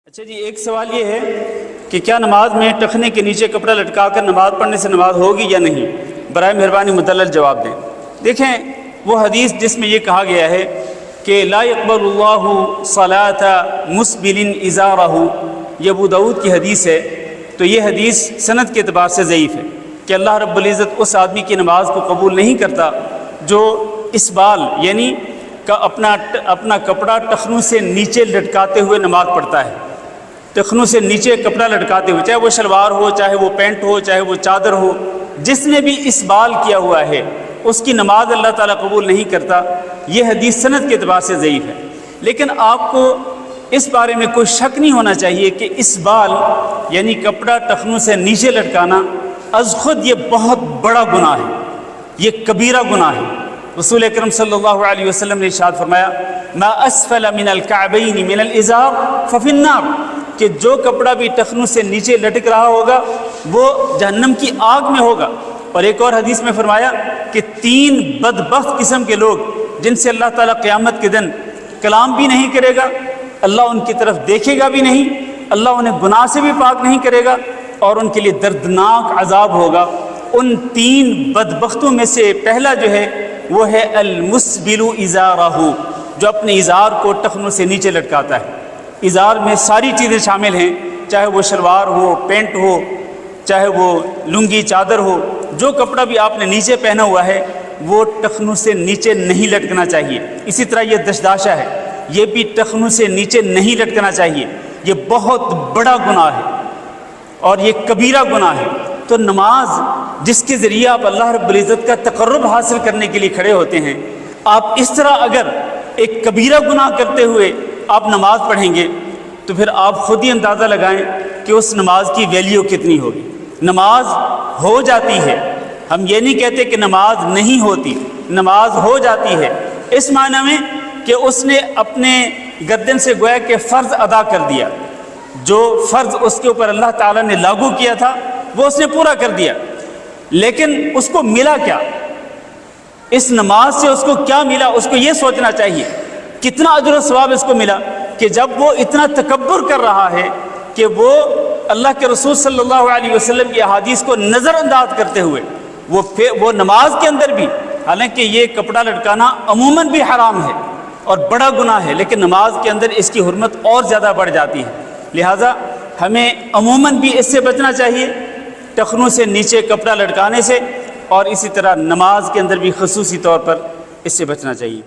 اچھا جی، ایک سوال یہ ہے کہ کیا نماز میں ٹخنے کے نیچے کپڑا لٹکا کر نماز پڑھنے سے نماز ہوگی یا نہیں؟ برائے مہربانی مدلل جواب دیں۔ دیکھیں، وہ حدیث جس میں یہ کہا گیا ہے کہ لا يقبل اللہ صلاۃ مسبل ازارہ، یہ ابو داؤد کی حدیث ہے، تو یہ حدیث سند کے اعتبار سے ضعیف ہے کہ اللہ رب العزت اس آدمی کی نماز کو قبول نہیں کرتا جو اسبال یعنی اپنا کپڑا ٹخنوں سے نیچے لٹکاتے ہوئے نماز پڑھتا ہے۔ ٹخنوں سے نیچے کپڑا لٹکاتے ہوئے، چاہے وہ شلوار ہو، چاہے وہ پینٹ ہو، چاہے وہ چادر ہو، جس نے بھی اسبال کیا ہوا ہے اس کی نماز اللہ تعالیٰ قبول نہیں کرتا۔ یہ حدیث سند کے اعتبار سے ضعیف ہے، لیکن آپ کو اس بارے میں کوئی شک نہیں ہونا چاہیے کہ اسبال یعنی کپڑا ٹخنوں سے نیچے لٹکانا از خود یہ بہت بڑا گناہ ہے، یہ کبیرہ گناہ ہے۔ رسول اکرم صلی اللہ علیہ وسلم نے ارشاد فرمایا ما اسفل من الکعبین من الازار ففی النار، کہ جو کپڑا بھی ٹخنوں سے نیچے لٹک رہا ہوگا وہ جہنم کی آگ میں ہوگا۔ اور ایک اور حدیث میں فرمایا کہ 3 بدبخت قسم کے لوگ جن سے اللہ تعالیٰ قیامت کے دن کلام بھی نہیں کرے گا، اللہ ان کی طرف دیکھے گا بھی نہیں، اللہ انہیں گناہ سے بھی پاک نہیں کرے گا، اور ان کے لیے دردناک عذاب ہوگا۔ ان 3 بدبختوں میں سے پہلا جو ہے وہ ہے المسبل ازارہ، جو اپنے ازار کو ٹخنوں سے نیچے لٹکاتا ہے۔ ازار میں ساری چیزیں شامل ہیں، چاہے وہ شلوار ہو، پینٹ ہو، چاہے وہ لنگی چادر ہو، جو کپڑا بھی آپ نے نیچے پہنا ہوا ہے وہ ٹخنوں سے نیچے نہیں لٹکنا چاہیے۔ اسی طرح یہ دشداشہ ہے، یہ بھی ٹخنوں سے نیچے نہیں لٹکنا چاہیے۔ یہ بہت بڑا گناہ ہے اور یہ کبیرہ گناہ ہے۔ تو نماز جس کے ذریعے آپ اللہ رب العزت کا تقرب حاصل کرنے کے لیے کھڑے ہوتے ہیں، آپ اس طرح اگر ایک کبیرہ گناہ کرتے ہوئے آپ نماز پڑھیں گے تو پھر آپ خود ہی اندازہ لگائیں کہ اس نماز کی ویلیو کتنی ہوگی۔ نماز ہو جاتی ہے، ہم یہ نہیں کہتے کہ نماز نہیں ہوتی، نماز ہو جاتی ہے اس معنی میں کہ اس نے اپنے گردن سے گویا کہ فرض ادا کر دیا، جو فرض اس کے اوپر اللہ تعالیٰ نے لاگو کیا تھا وہ اس نے پورا کر دیا۔ لیکن اس کو ملا کیا؟ اس نماز سے اس کو کیا ملا؟ اس کو یہ سوچنا چاہیے کتنا اجر و ثواب اس کو ملا کہ جب وہ اتنا تکبر کر رہا ہے کہ وہ اللہ کے رسول صلی اللہ علیہ وسلم کی احادیث کو نظر انداز کرتے ہوئے وہ نماز کے اندر بھی، حالانکہ یہ کپڑا لٹکانا عموماً بھی حرام ہے اور بڑا گناہ ہے، لیکن نماز کے اندر اس کی حرمت اور زیادہ بڑھ جاتی ہے۔ لہٰذا ہمیں عموماً بھی اس سے بچنا چاہیے، ٹخنوں سے نیچے کپڑا لٹکانے سے، اور اسی طرح نماز کے اندر بھی خصوصی طور پر اس سے بچنا چاہیے۔